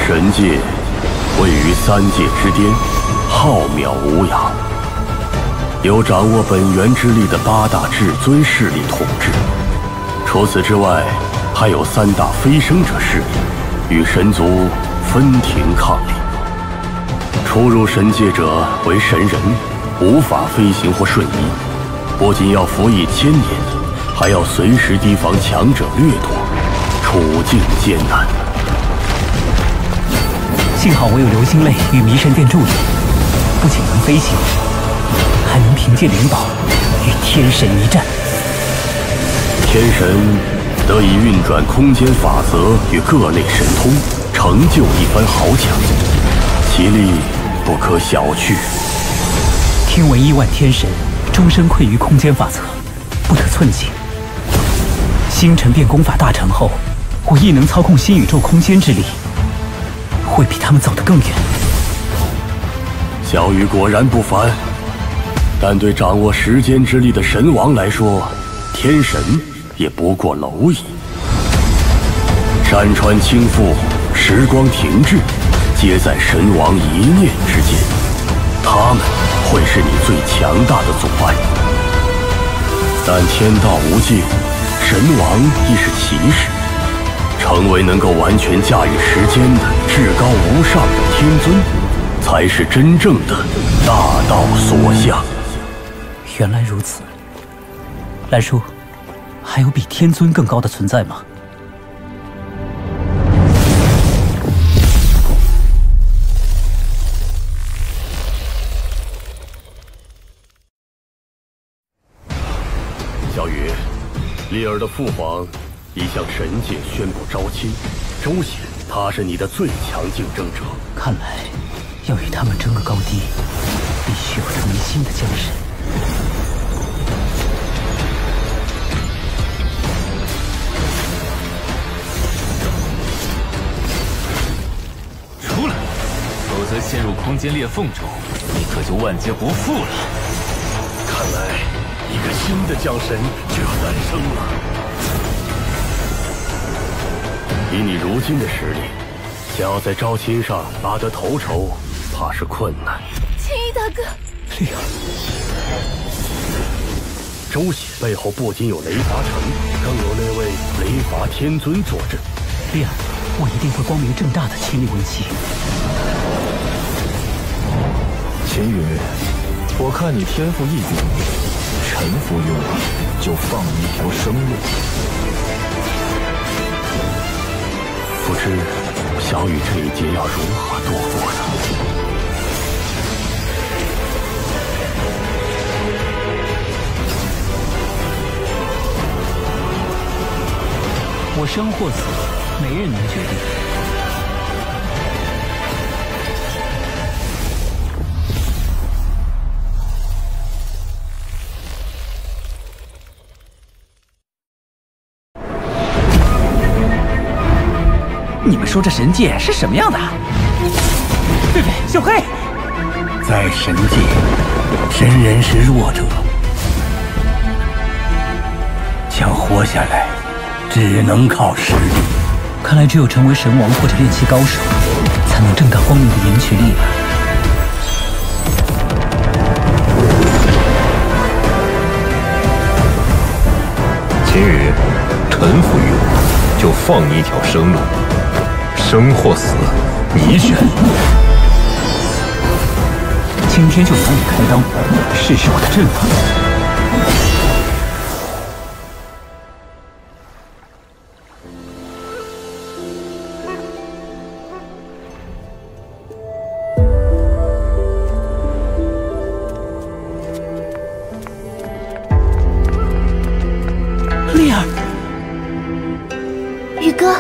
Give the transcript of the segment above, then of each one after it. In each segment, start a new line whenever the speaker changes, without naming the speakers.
神界位于三界之巅，浩渺无涯，由掌握本源之力的8大至尊势力统治。除此之外，还有3大飞升者势力，与神族分庭抗礼。初入神界者为神人，无法飞行或瞬移，不仅要服役1000年，还要随时提防强者掠夺，处境艰难。
幸好我有流星泪与迷神殿助力，不仅能飞行，还能凭借灵宝与天神一战。
天神得以运转空间法则与各类神通，成就一番豪强，其力不可小觑。
听闻亿万天神终身愧于空间法则，不得寸进。星辰变功法大成后，我亦能操控新宇宙空间之力，会比他们走得更远。
小雨果然不凡，但对掌握时间之力的神王来说，天神也不过蝼蚁。山川倾覆，时光停滞，皆在神王一念之间。他们会是你最强大的阻碍。但天道无界，神王亦是骑士，成为能够完全驾驭时间的至高无上的天尊，才是真正的大道所向。
原来如此，兰叔，还有比天尊更高的存在吗？
小雨，丽儿的父皇已向神界宣布招亲，周显他是你的最强竞争者。
看来要与他们争个高低，必须要成为新的将士。
出来，否则陷入空间裂缝中，你可就万劫不复了。
看来一个新的将神就要诞生了。以你如今的实力，想要在招亲上拔得头筹，怕是困难。
青衣大哥，
丽儿，
周显背后不仅有雷伐城，更有那位雷伐天尊坐镇。
丽儿，我一定会光明正大的亲力为妻。
秦羽，我看你天赋异禀，臣服于我，就放你一条生路。
不知小雨这一劫要如何度过呢？
我生或死，没人能决定。你们说这神界是什么样的？狒狒，小黑，
在神界，神人是弱者，想活下来，只能靠实力。
看来只有成为神王或者炼器高手，才能正大光明的赢取力量。
秦羽，臣服于我，就放你一条生路。生或死，你选。
今天就拿你开刀，试试我的阵法。丽儿，
宇哥。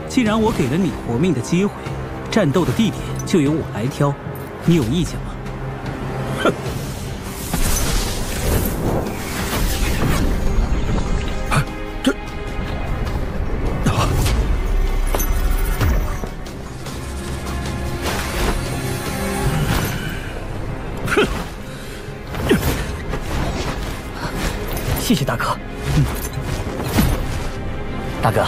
既然我给了你活命的机会，战斗的地点就由我来挑，你有意见吗？
哼！这……
哼！谢谢大哥。
大哥，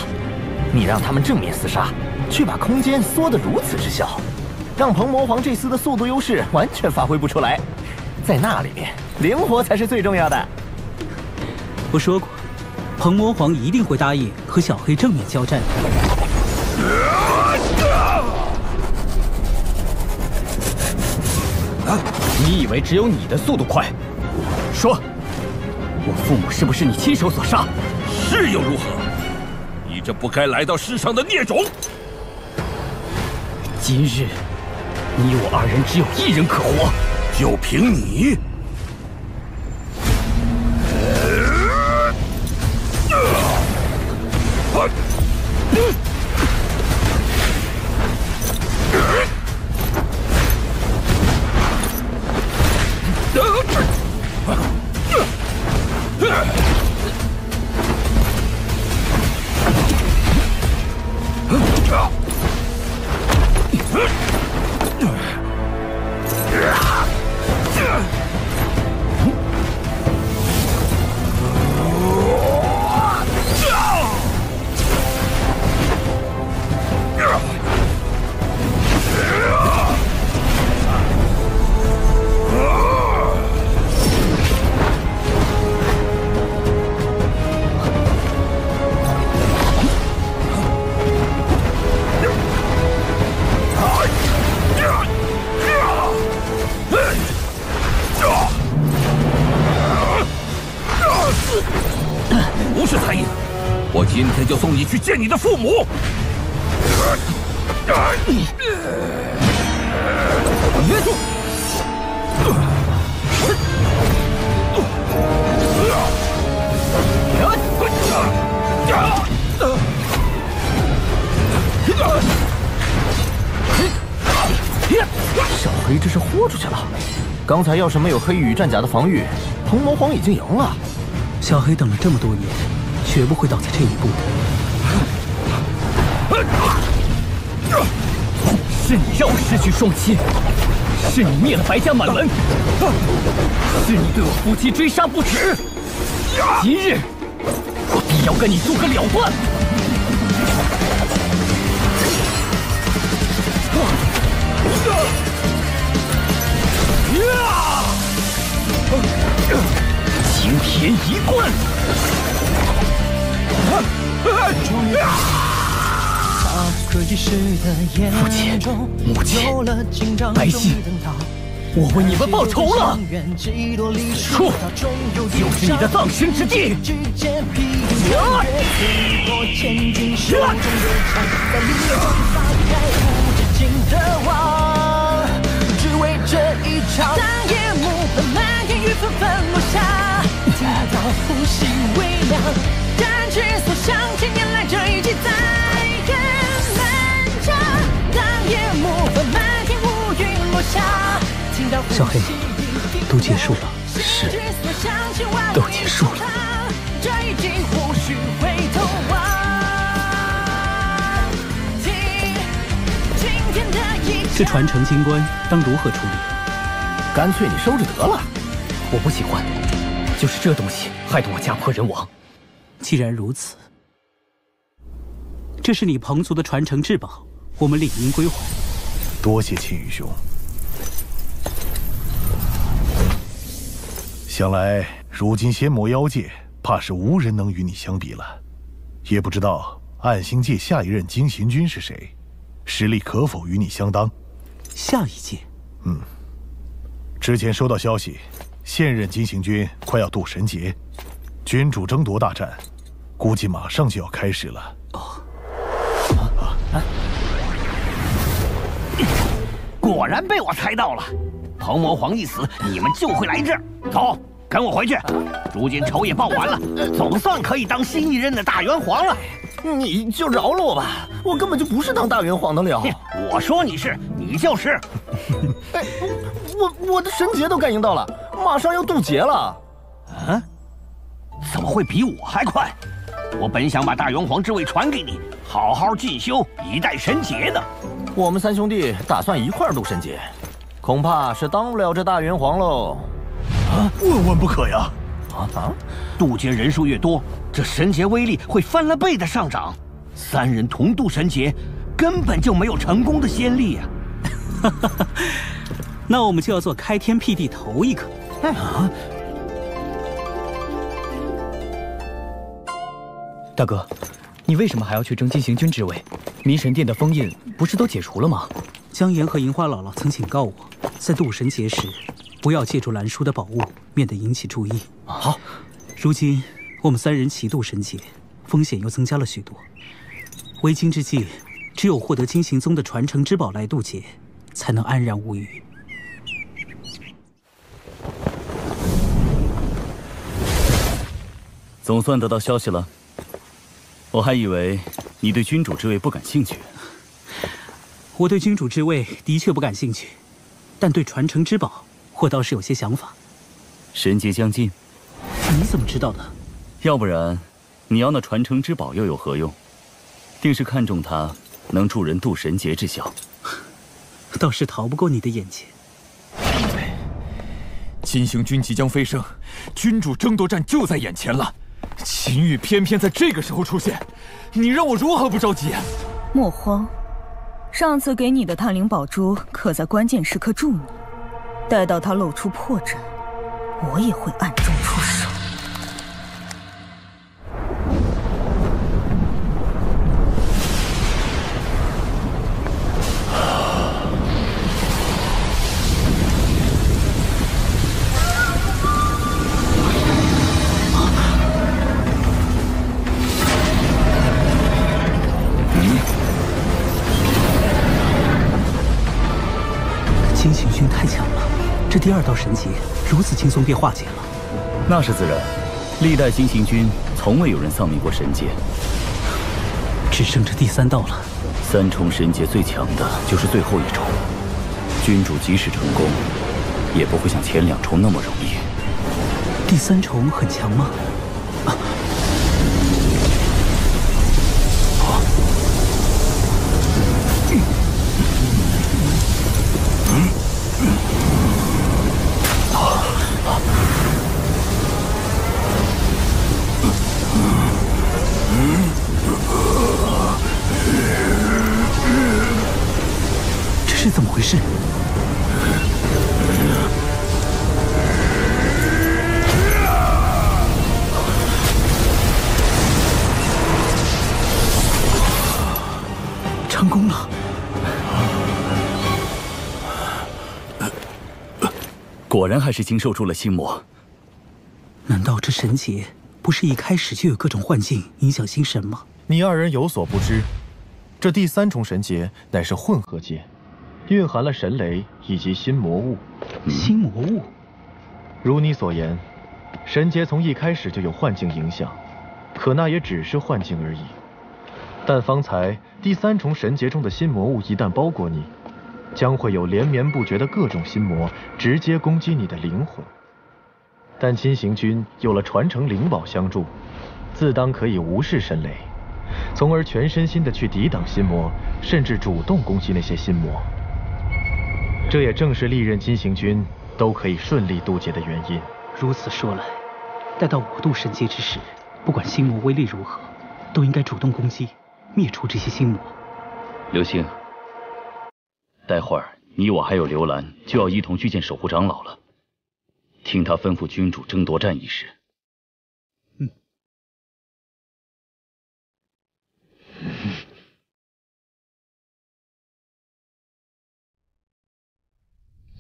你让他们正面厮杀，却把空间缩得如此之小，让鹏魔皇这厮的速度优势完全发挥不出来。在那里面，灵活才是最重要的。
我说过，鹏魔皇一定会答应和小黑正面交战的。
你以为只有你的速度快？说，我父母是不是你亲手所杀？
是又如何？你这不该来到世上的孽种！
今日，你我二人只有一人可活，
就凭你！不是才艺，我今天就送你去见你的父母。
约住！
小黑这是豁出去了。刚才要是没有黑羽战甲的防御，鹏魔皇已经赢了。
小黑等了这么多年，绝不会倒在这一步的。
是你让我失去双亲，是你灭了白家满门，是你对我夫妻追杀不止。今日，我必要跟你做个了断！惊天一棍！父亲、母亲、白皙，我为你们报仇了！此处就是你的葬身之地！
只为这一场，当夜幕和漫天雨纷纷落下，听到呼吸微凉，感觉所向千年来这一击在眼难眨。当夜幕和漫天乌云落下，听到
小黑，都结束了。
是，
都结束了。
这一击无需回头望。
这传承金冠当如何处理？
干脆你收着得了。
我不喜欢，就是这东西害得我家破人亡。
既然如此，这是你彭族的传承至宝，我们理应归还。
多谢青羽兄。想来如今仙魔妖界，怕是无人能与你相比了。也不知道暗星界下一任经行军是谁，实力可否与你相当？
下一届，
之前收到消息，现任经行军快要渡神劫，君主争夺大战，估计马上就要开始了。
果然被我猜到了，鹏魔皇一死，你们就会来这儿。走，跟我回去。如今仇也报完了，总算可以当新一任的大元皇了。
你就饶了我吧，我根本就不是当大元皇的料。
我说你是，你就是。
哎，我的神节都感应到了，马上要渡劫了。
啊？怎么会比我还快？我本想把大元皇之位传给你，好好进修，以待神节的。
我们三兄弟打算一块儿渡神节，恐怕是当不了这大元皇喽。
啊，万万不可呀！
渡劫人数越多，这神节威力会翻了倍的上涨。三人同渡神节，根本就没有成功的先例啊！
那我们就要做开天辟地头一个。
大哥，你为什么还要去争金行军之位？迷神殿的封印不是都解除了吗？
江岩和银花姥姥曾警告我，在渡神节时，不要借助蓝叔的宝物，免得引起注意。
好，
如今我们三人齐渡神节，风险又增加了许多。为今之计，只有获得金行宗的传承之宝来渡劫，才能安然无虞。
总算得到消息了。我还以为你对君主之位不感兴趣。
我对君主之位的确不感兴趣，但对传承之宝，我倒是有些想法。
神节将近，
你怎么知道的？
要不然，你要那传承之宝又有何用？定是看中它能助人渡神节之效。
倒是逃不过你的眼界。
金行军即将飞升，君主争夺战就在眼前了。秦羽偏偏在这个时候出现，你让我如何不着急？
莫慌，上次给你的探灵宝珠可在关键时刻助你，待到他露出破绽，我也会暗中出手。
金行军太强了，这第二道神劫如此轻松便化解了。
那是自然，历代金行军从未有人丧命过神劫。
只剩这第三道了。
三重神劫最强的就是最后一重，君主即使成功，也不会像前两重那么容易。
第三重很强吗？这是怎么回事？成功了！
果然还是经受住了心魔。
难道这神劫不是一开始就有各种幻境影响心神吗？
你二人有所不知，这第三重神劫乃是混合劫，蕴含了神雷以及心魔物。
心魔物？
如你所言，神劫从一开始就有幻境影响，可那也只是幻境而已。但方才第三重神劫中的心魔物一旦包裹你，将会有连绵不绝的各种心魔直接攻击你的灵魂。但金行军有了传承灵宝相助，自当可以无视神雷，从而全身心的去抵挡心魔，甚至主动攻击那些心魔。这也正是历任金行军都可以顺利渡劫的原因。
如此说来，待到我渡神劫之时，不管心魔威力如何，都应该主动攻击，灭除这些心魔。
刘星，待会儿你我还有刘兰就要一同去见守护长老了，听他吩咐君主争夺战一事。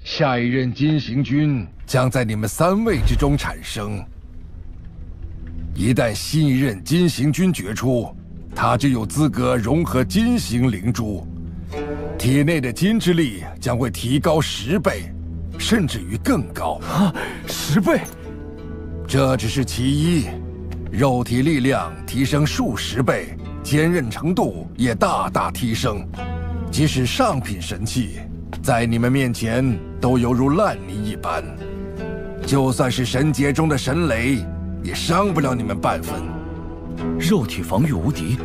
下一任金行军将在你们三位之中产生。一旦新一任金行军决出，他就有资格融合金行灵珠，体内的金之力将会提高10倍，甚至于更高。
啊，10倍！
这只是其一，肉体力量提升数十倍，坚韧程度也大大提升。即使上品神器，在你们面前都犹如烂泥一般。就算是神劫中的神雷，也伤不了你们半分。
肉体防御无敌，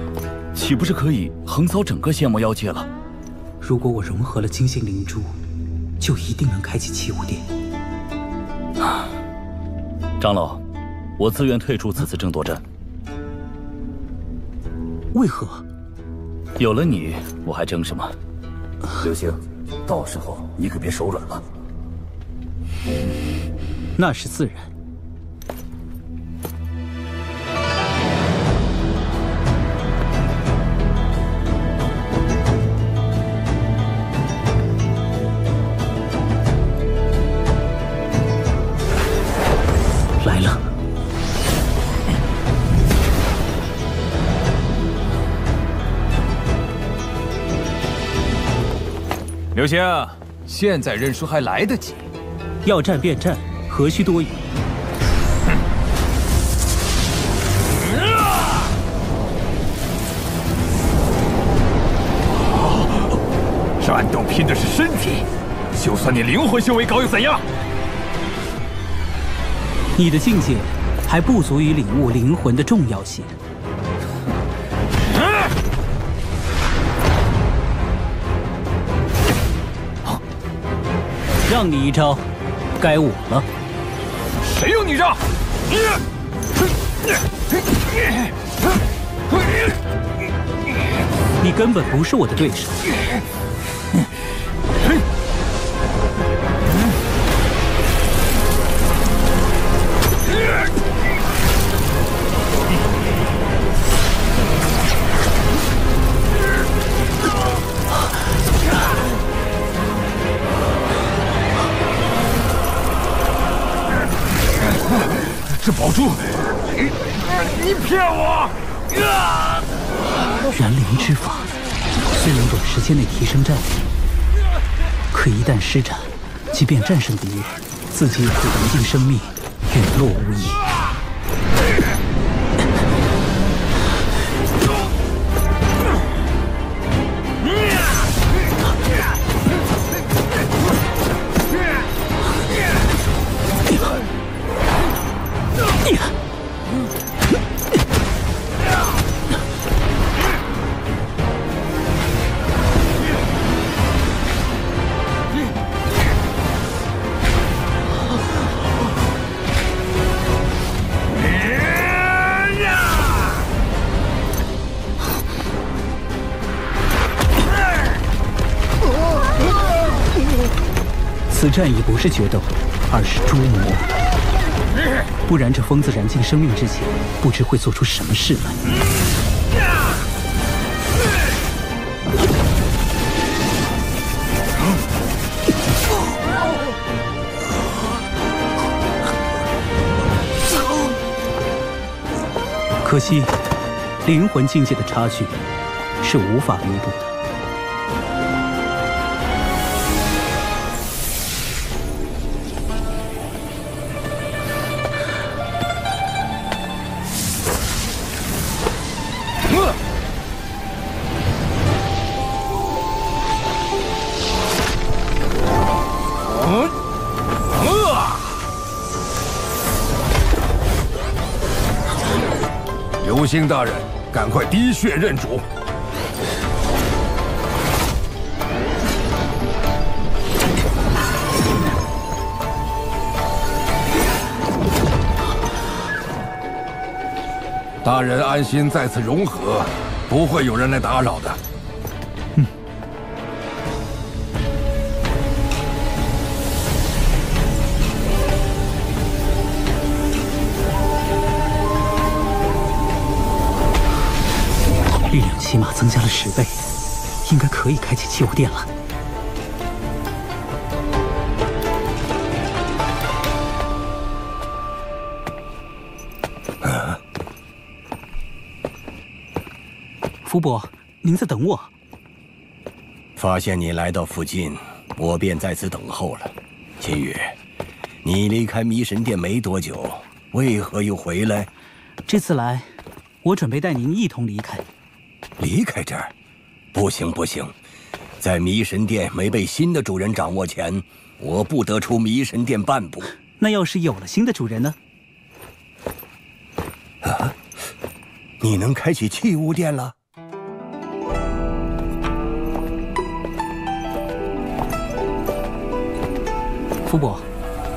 岂不是可以横扫整个仙魔妖界了？
如果我融合了金星灵珠，就一定能开启气雾殿。
长老，我自愿退出此次争夺战。
为何？
有了你，我还争什么？
刘星，到时候你可别手软了。
那是自然。来了。
刘星，现在认输还来得及。
要战便战，何须多语？
战斗拼的是身体，就算你灵魂修为高又怎样？
你的境界还不足以领悟灵魂的重要性。让你一招，该我了。
谁用你招？
你根本不是我的对手。
这宝珠，你骗我！
燃灵之法虽能短时间内提升战力，可一旦施展，即便战胜敌人，自己也会燃尽生命，陨落无遗。此战已不是决斗，而是捉摸。不然这疯子燃尽生命之前，不知会做出什么事来。可惜，灵魂境界的差距是无法弥补的。
刘星大人，赶快滴血认主！大人安心在此融合，不会有人来打扰的。
力量起码增加了10倍，应该可以开启气雾殿了。福伯，您在等我。
发现你来到附近，我便在此等候了。秦羽，你离开迷神殿没多久，
为何又回来？
这次来，我准备带您一同离开。
离开这儿？不行不行，在迷神殿没被新的主人掌握前，我不得出迷神殿半步。
那要是有了新的主人呢？
啊，你能开启器物殿了？
福伯，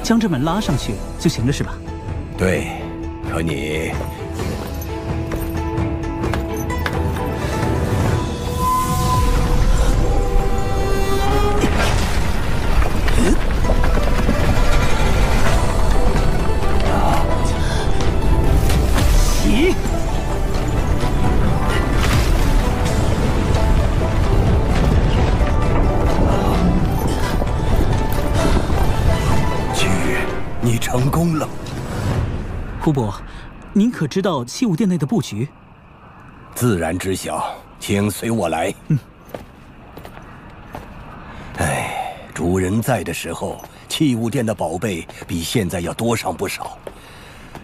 将这门拉上去就行了，是吧？
对，可你……
起！
你成功了，
福伯，您可知道器物殿内的布局？
自然知晓，请随我来。哎，主人在的时候，器物殿的宝贝比现在要多上不少。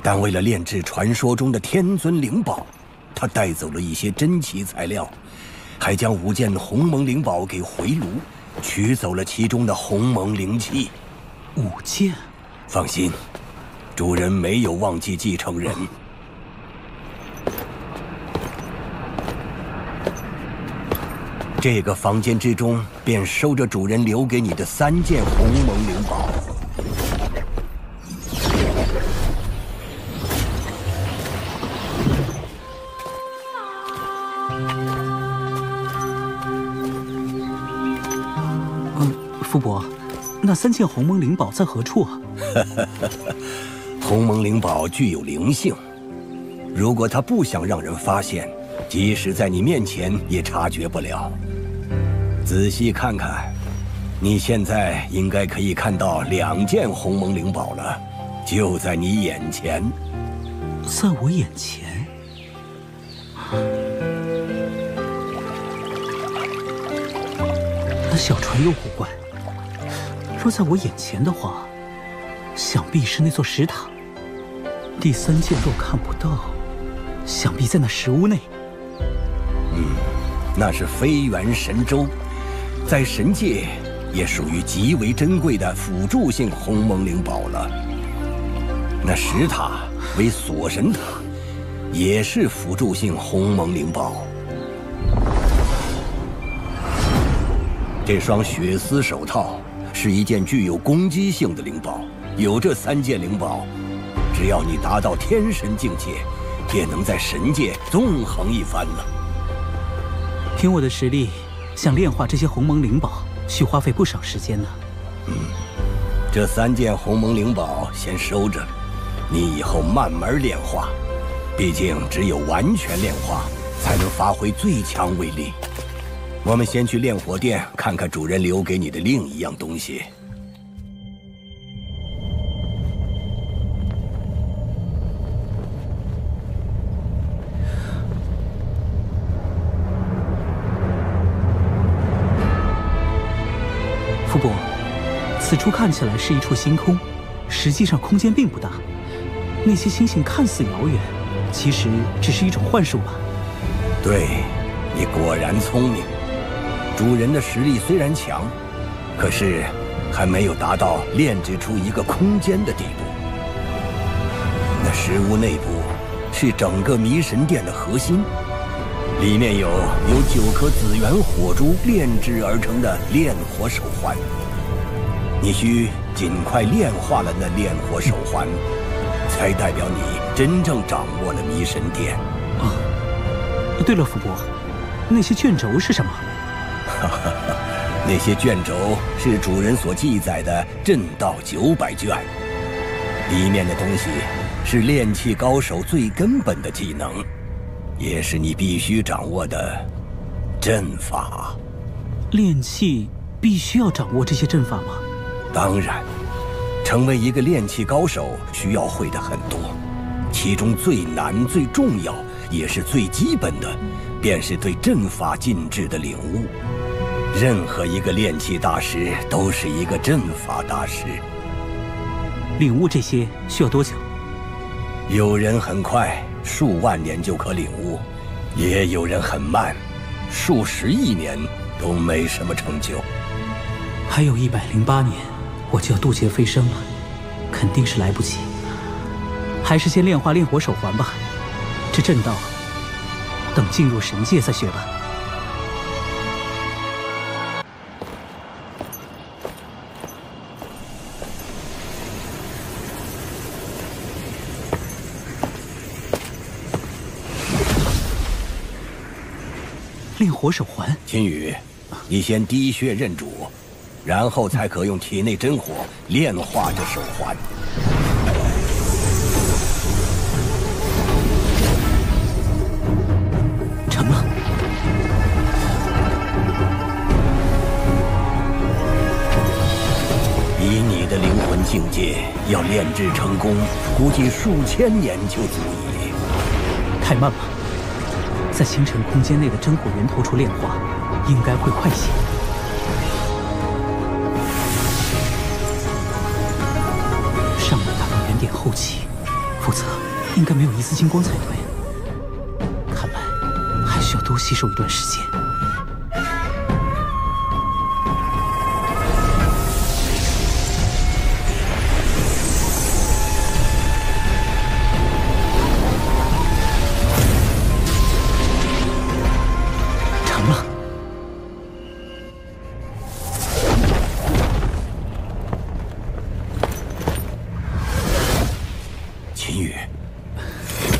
但为了炼制传说中的天尊灵宝，他带走了一些珍奇材料，还将5件鸿蒙灵宝给回炉，取走了其中的鸿蒙灵器。
5件？
放心，主人没有忘记继承人。这个房间之中便收着主人留给你的3件鸿蒙灵宝。
福伯，那3件鸿蒙灵宝在何处啊？
鸿蒙灵宝具有灵性，如果他不想让人发现，即使在你面前也察觉不了。仔细看看，你现在应该可以看到2件鸿蒙灵宝了，就在你眼前。
在我眼前？那小船又古怪，若在我眼前的话，想必是那座石塔。第3件若看不到，想必在那石屋内。
那是飞元神舟，在神界也属于极为珍贵的辅助性鸿蒙灵宝了。那石塔为锁神塔，也是辅助性鸿蒙灵宝。这双血丝手套是一件具有攻击性的灵宝，有这3件灵宝，只要你达到天神境界，也能在神界纵横一番了。
凭我的实力，想炼化这些鸿蒙灵宝，需花费不少时间呢。
这3件鸿蒙灵宝先收着，你以后慢慢炼化。毕竟只有完全炼化，才能发挥最强威力。我们先去炼火殿看看主人留给你的另一样东西。
福伯，此处看起来是一处星空，实际上空间并不大。那些星星看似遥远，其实只是一种幻术吧？
对，你果然聪明。主人的实力虽然强，可是还没有达到炼制出一个空间的地步。那石屋内部是整个迷神殿的核心，里面有9颗紫元火珠炼制而成的炼火手环。你需尽快炼化了那炼火手环，才代表你真正掌握了迷神殿。
对了，福伯，那些卷轴是什么？
那些卷轴是主人所记载的阵道900卷，里面的东西是炼器高手最根本的技能，也是你必须掌握的阵法。
炼器必须要掌握这些阵法吗？
当然，成为一个炼器高手需要会的很多，其中最难、最重要，也是最基本的，便是对阵法禁制的领悟。任何一个炼器大师都是一个阵法大师。
领悟这些需要多久？
有人很快，数万年就可领悟；也有人很慢，数十亿年都没什么成就。
还有108年，我就要渡劫飞升了，肯定是来不及。还是先炼化炼火手环吧，这阵道，等进入神界再学吧。炼火手环，
秦羽，你先滴血认主，然后才可用体内真火炼化这手环。
成了。
以你的灵魂境界，要炼制成功，估计数千年就足矣。
太慢了。在星辰空间内的真火源头处炼化，应该会快些。上面达到原点后期，否则应该没有一丝金光才对。看来还需要多吸收一段时间。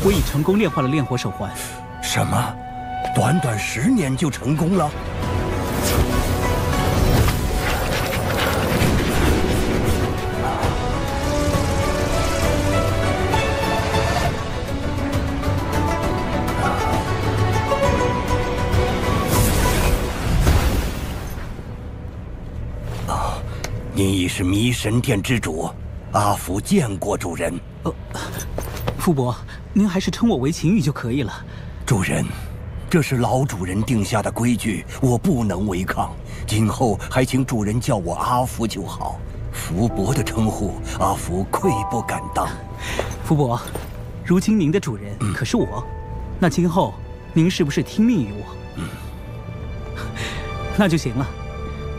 我已成功炼化了炼火手环。
什么？短短10年就成功了？啊！你已是迷神殿之主，阿福见过主人。
傅伯，您还是称我为秦羽就可以了。
主人，这是老主人定下的规矩，我不能违抗。今后还请主人叫我阿福就好。福伯的称呼，阿福愧不敢当。
傅伯，如今您的主人可是我，那今后您是不是听命于我？那就行了。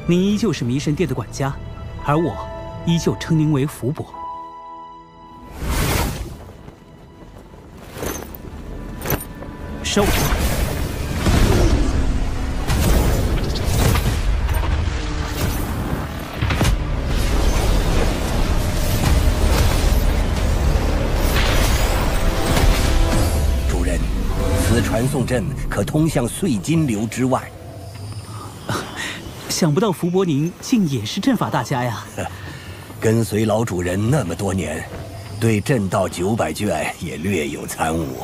您依旧是迷神殿的管家，而我依旧称您为福伯。收。
主人，此传送阵可通向碎金流之外。
想不到福伯您竟也是阵法大家呀！
跟随老主人那么多年，对阵道900卷也略有参悟。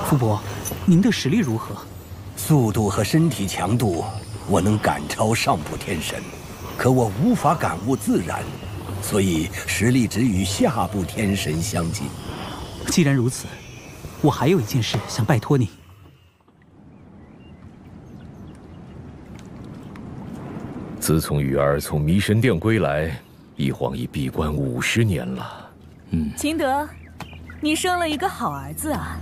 福伯，您的实力如何？
速度和身体强度，我能赶超上普天神，可我无法感悟自然，所以实力只与下部天神相近。
既然如此，我还有一件事想拜托您。
自从羽儿从迷神殿归来，一晃已闭关50年了。
秦德，你生了一个好儿子啊！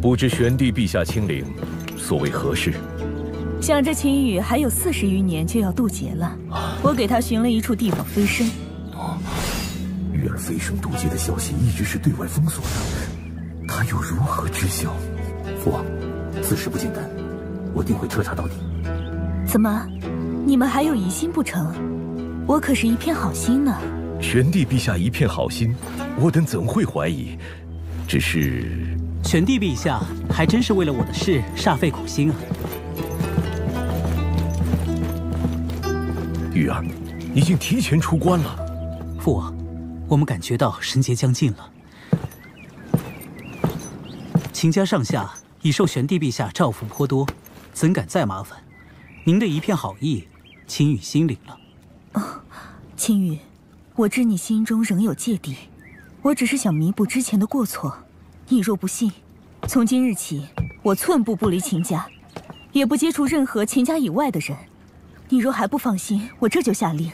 不知玄帝陛下亲临，所谓何事？
想着秦羽还有40余年就要渡劫了，我给他寻了一处地方飞升。
羽儿飞升渡劫的消息一直是对外封锁的，他又如何知晓？父王，此事不简单，我定会彻查到底。
怎么，你们还有疑心不成？我可是一片好心呢。
玄帝陛下一片好心，我等怎会怀疑？只是
玄帝陛下还真是为了我的事煞费苦心啊。
羽儿，已经提前出关了。
父王，我们感觉到神劫将近了。秦家上下已受玄帝陛下照拂颇多，怎敢再麻烦？您的一片好意，秦羽心领了。
秦羽，我知你心中仍有芥蒂，我只是想弥补之前的过错。你若不信，从今日起，我寸步不离秦家。也不接触任何秦家以外的人。你若还不放心，我这就下令，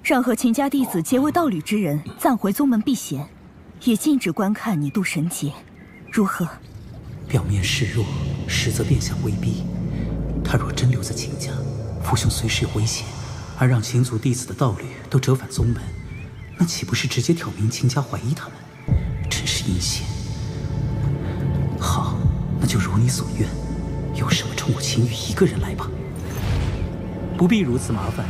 让和秦家弟子结为道侣之人暂回宗门避嫌，也禁止观看你渡神劫，如何？
表面示弱，实则变相威逼。他若真留在秦家，父兄随时有危险，而让秦族弟子的道侣都折返宗门，那岂不是直接挑明秦家怀疑他们？真是阴险。好，那就如你所愿，有什么冲我秦羽一个人来吧。不必如此麻烦，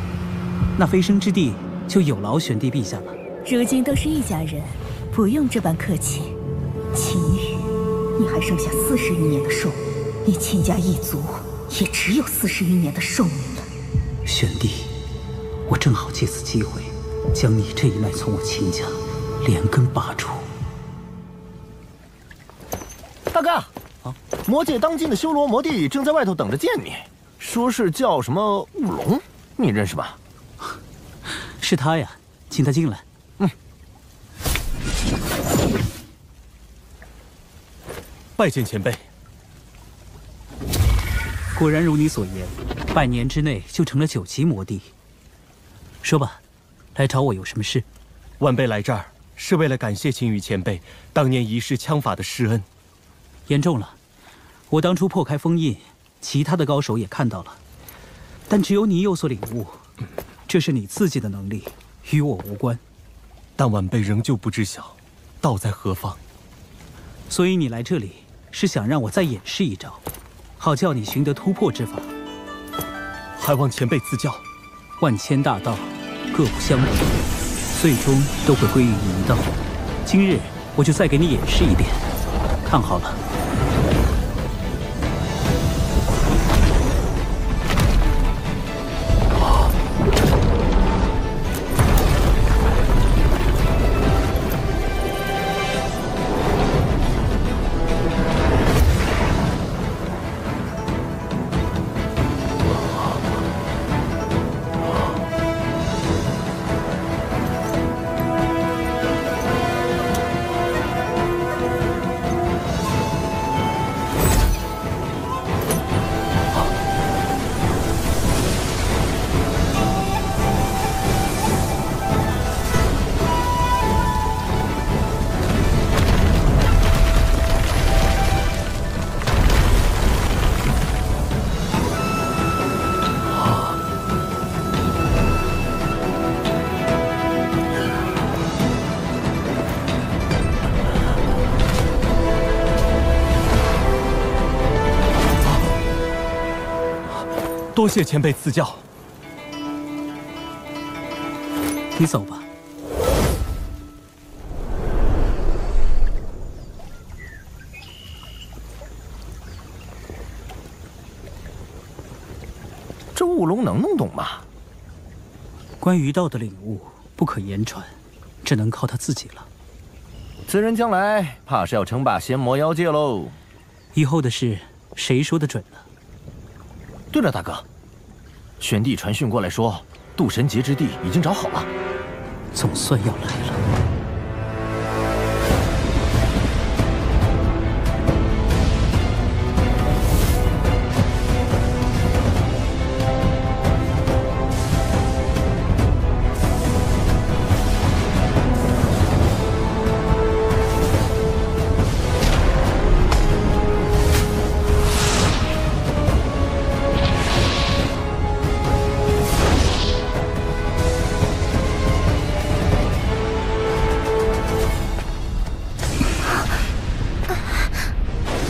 那飞升之地就有劳玄帝陛下了。
如今都是一家人，不用这般客气。秦羽，你还剩下40余年的寿命，你秦家一族也只有40余年的寿命了。
玄帝，我正好借此机会，将你这一脉从我秦家连根拔除。
大哥，魔界当今的修罗魔帝正在外头等着见你，说是叫什么雾龙，你认识吧？
是他呀，请他进来。
拜见前辈。
果然如你所言，100年之内就成了9级魔帝。说吧，来找我有什么事？
晚辈来这儿是为了感谢秦羽前辈当年一世枪法的施恩。
言重了，我当初破开封印，其他的高手也看到了，但只有你有所领悟，这是你自己的能力，与我无关。
但晚辈仍旧不知晓道在何方，
所以你来这里是想让我再演示一招，好叫你寻得突破之法。
还望前辈赐教。
万千大道，各不相同，最终都会归于一道。今日我就再给你演示一遍，看好了。
多谢前辈赐教。
你走吧。
这雾龙能弄懂吗？
关于道的领悟不可言传，只能靠他自己了。
此人将来怕是要称霸仙魔妖界喽。
以后的事谁说得准呢？
对了，大哥，玄帝传讯过来说，渡神劫之地已经找好了，
总算要来了。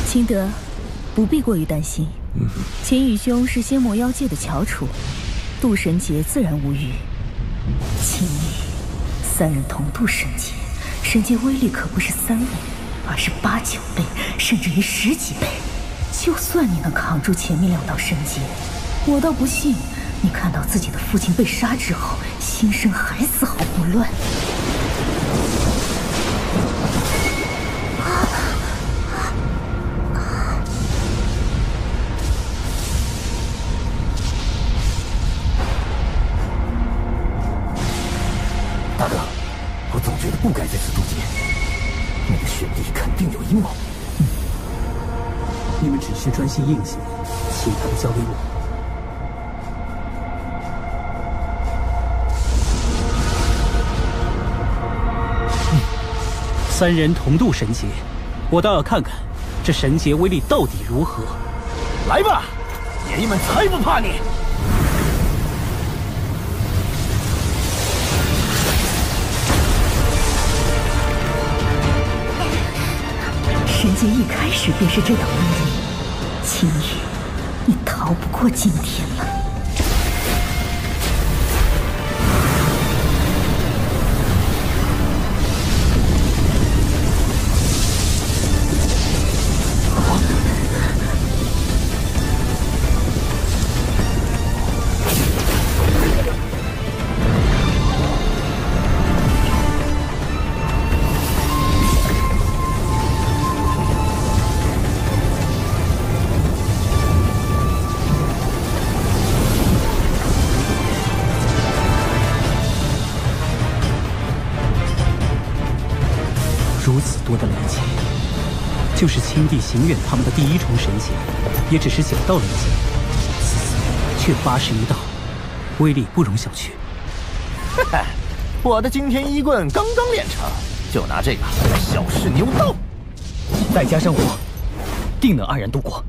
秦德，不必过于担心。秦羽兄是仙魔妖界的翘楚，渡神劫自然无虞。秦羽，3人同渡神劫，神劫威力可不是3倍，而是8、9倍，甚至于10几倍。就算你能扛住前面2道神劫，我倒不信你看到自己的父亲被杀之后，心生还丝毫不乱。
大哥，我总觉得不该在此渡劫，那个玄帝肯定有阴谋。
你们只需专心应行，其他的交给我。三人同渡神劫，我倒要看看这神劫威力到底如何。
来吧，爷爷们才不怕你！
神劫一开始便是这等威力，秦羽，你逃不过今天了。如此多的雷劫，就是青帝行远他们的第一重神劫，也只是9道雷劫，此次却81道，威力不容小觑。
哈哈，我的惊天一棍刚刚练成，就拿这个小试牛刀，
再加上我，定能安然度过。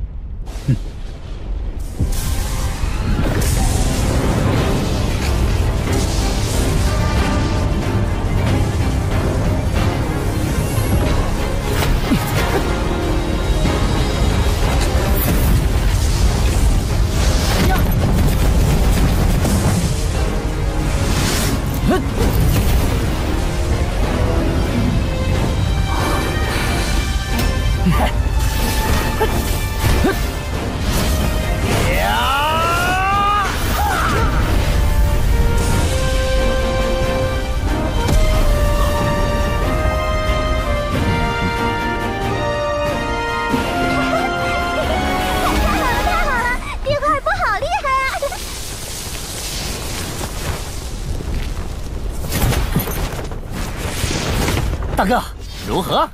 大哥，如何？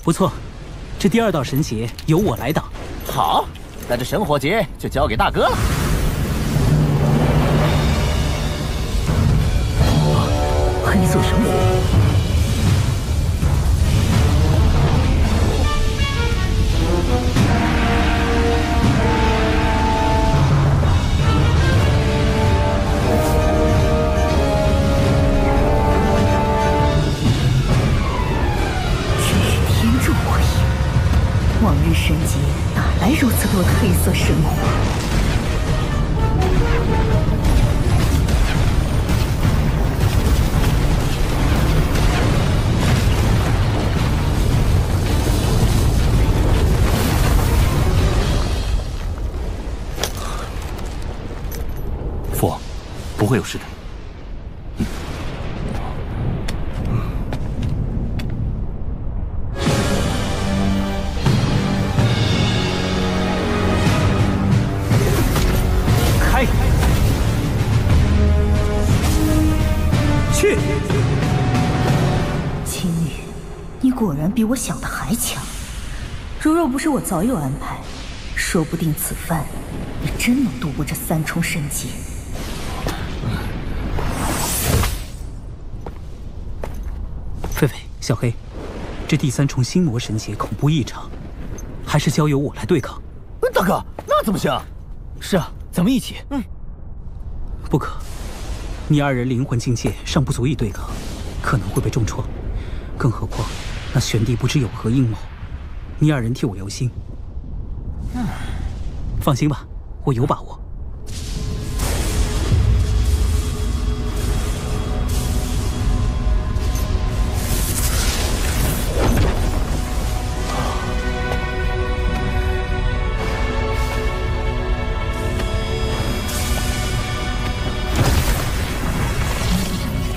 不错，这第2道神劫由我来挡。
好，那这神火劫就交给大哥了。
黑色神火。
往日神劫哪来如此多的黑色神火？
父王，不会有事的。
去！秦羽，你果然比我想的还强。如若不是我早有安排，说不定此番你真能度过这3重神劫。
狒狒，小黑，这第3重心魔神劫恐怖异常，还是交由我来对抗。
大哥，那怎么行？
是啊，咱们一起。不可，你2人灵魂境界尚不足以对抗，可能会被重创。更何况那玄帝不知有何阴谋，你2人替我留心。放心吧，我有把握。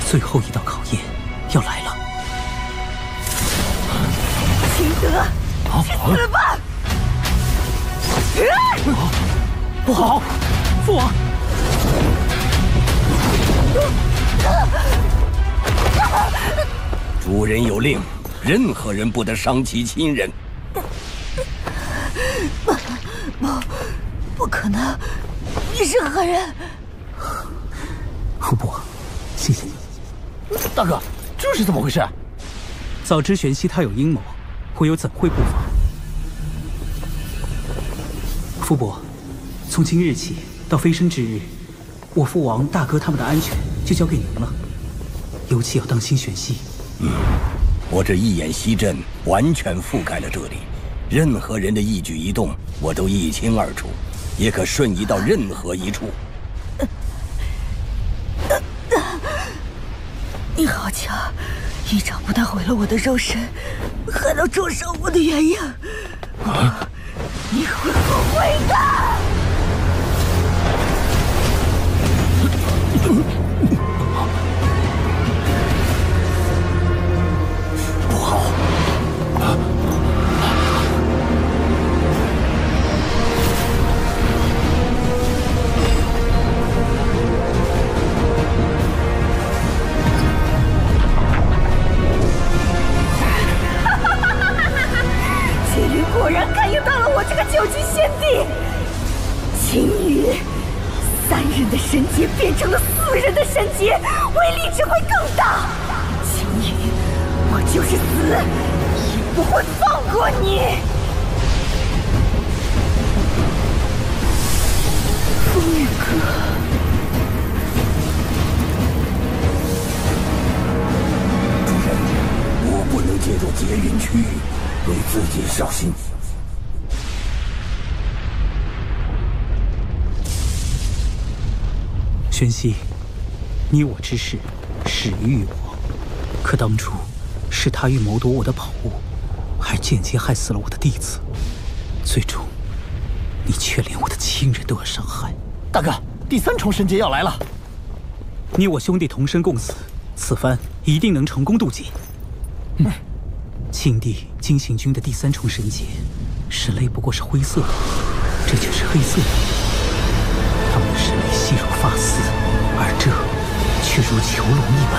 最后一道考验要来了。
秦德，去死吧！
不好，父王！
主人有令，任何人不得伤及亲人。
不可能，你是何人？
傅伯，谢谢你。
大哥，这是怎么回事？
早知玄熙他有阴谋，我又怎会不防？傅伯，从今日起到飞升之日，我父王、大哥他们的安全就交给您了，尤其要当心玄熙。
我这一眼息阵完全覆盖了这里，任何人的一举一动我都一清二楚，也可瞬移到任何一处。
你好强，一掌不但毁了我的肉身，还能灼伤我的元婴。你会后悔的。
不好！
青羽果然感应到了我这个九级仙帝。青羽，3人的神劫变成了4人的神劫，威力只会更大。青羽，我就是死，也不会放过你。风雨哥，
主人，我不能介入劫云区域，为自己小心。
玄熙，你我之事始于我，可当初是他欲谋夺我的宝物，还间接害死了我的弟子，最终你却连我的亲人都要伤害。
大哥，第3重神劫要来了，
你我兄弟同生共死，此番一定能成功渡劫。庆帝金行军的第3重神劫，神类不过是灰色的，这却是黑色的。他们的神力细如发丝，而这却如囚笼一般。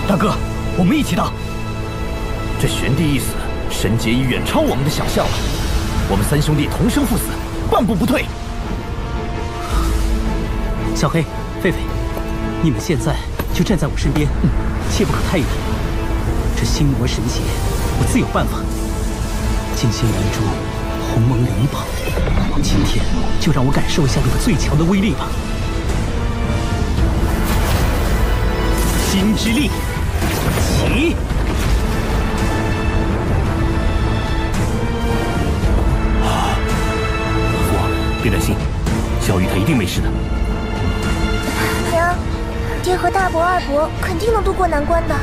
大哥，我们一起打！这玄帝一死，神劫已远超我们的想象了。我们3兄弟同生赴死，半步不退。
小黑、狒狒，你们现在就站在我身边，切不可太远。这心魔神劫，我自有办法。金星蓝珠，鸿蒙灵宝，今天就让我感受一下你们最强的威力吧！心之力，起！
父王，别担心，小雨他一定没事的。
娘，爹和大伯、二伯肯定能渡过难关的。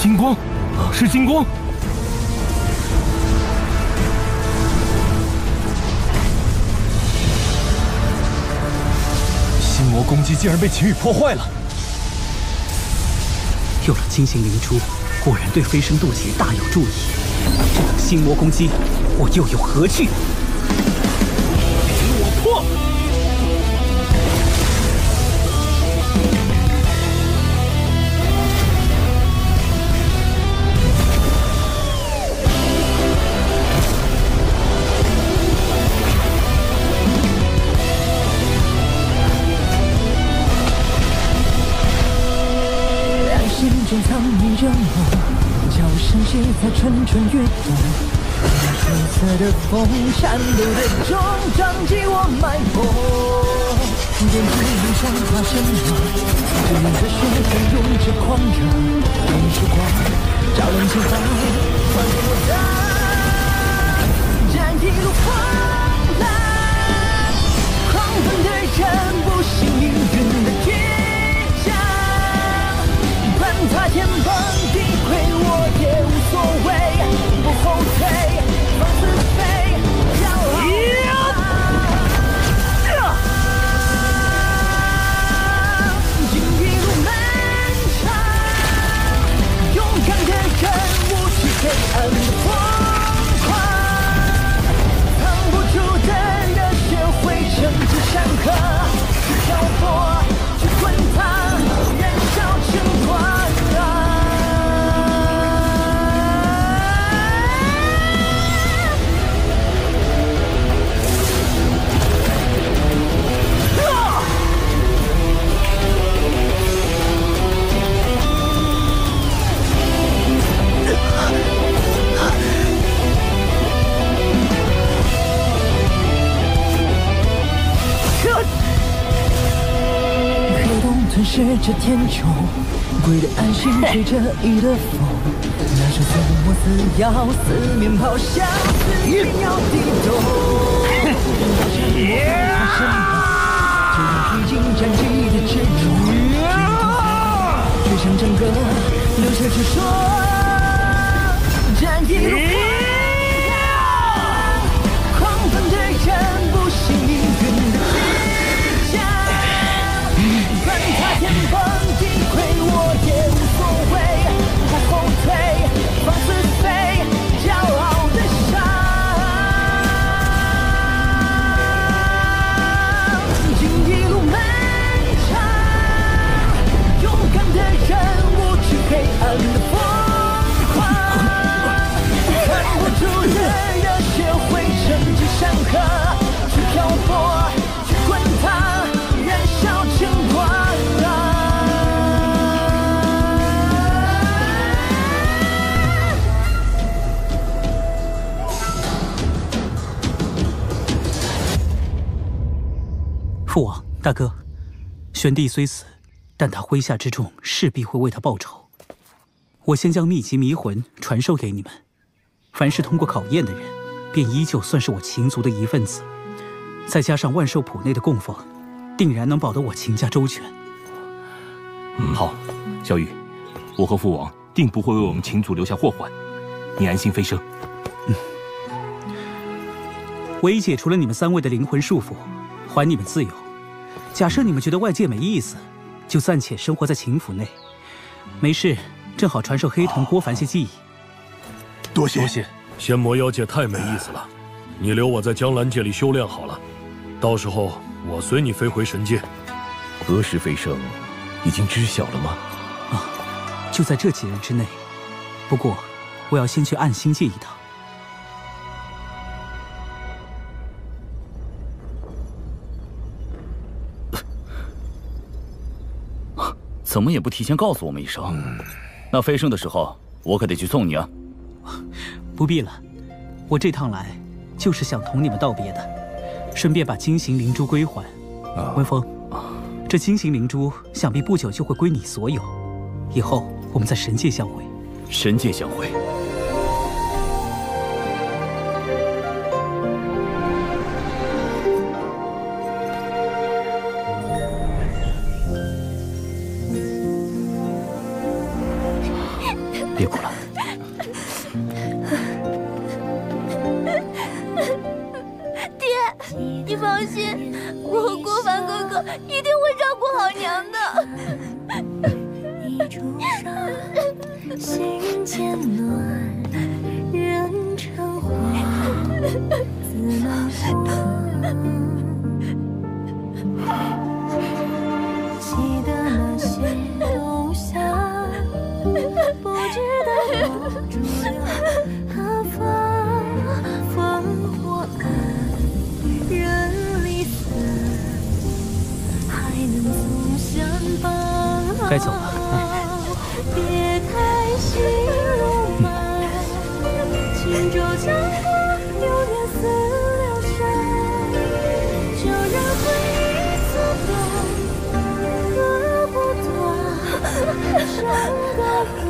金光，是金光！心魔攻击竟然被秦羽破坏了。
有了金星灵珠，果然对飞升渡劫大有助益。这等心魔攻击，我又有何惧？给我破！
心中藏匿着梦，叫声息在蠢蠢欲动。黑色的风，颤抖的钟，撞击我脉搏。电梯里像化身我，对着血在用着狂热，用烛光照亮前方，还给我的战一路狂澜，狂奔的人不信命运的倔强。他天崩地溃，我也无所谓，不后退，放肆飞，骄傲。经一路漫长，勇敢的人无惧黑暗的疯狂，藏不住的热血汇成这山河。是这天中，归的安心吹着雨的风。那首似我似要四面咆哮，四面要地动。就让披荆斩棘的执着，追上整个流水之说，战役如风。狂奔的人不信命运的指甲，管他天崩地溃，我也无所谓。还后退，放肆飞，骄傲的伤。经一路漫长，勇敢的人无惧黑暗的疯狂，看不住的热血会成就山河，去漂泊，去滚烫，燃烧成光。
父王，大哥，玄帝虽死，但他麾下之众势必会为他报仇。我先将秘籍迷魂传授给你们，凡是通过考验的人，便依旧算是我秦族的一份子。再加上万寿谱内的供奉，定然能保得我秦家周全。
好，小雨，我和父王定不会为我们秦族留下祸患，你安心飞升。
我已解除了你们3位的灵魂束缚，还你们自由。假设你们觉得外界没意思，就暂且生活在秦府内。没事，正好传授黑瞳郭凡些技艺。
多谢。
仙魔妖界太没意思了，你留我在江兰界里修炼好了，到时候我随你飞回神界。
何时飞升，已经知晓了吗？
啊，就在这几日之内。不过，我要先去暗星界一趟。
怎么也不提前告诉我们一声？那飞升的时候，我可得去送你啊！
不必了，我这趟来就是想同你们道别的，顺便把金行灵珠归还。温风，这金行灵珠想必不久就会归你所有，以后我们在神界相会。
神界相会。
别哭了。
爹，你放心，我和郭凡哥哥一定会照顾好娘的。心渐暖，人成花，自难记得那些冬夏，不知道我住了何方，烽火暗，人离散，还能总相伴。
该走了。
别太心如满，轻舟将过，流年似流沙，就让回忆阻断，割不断，伤割不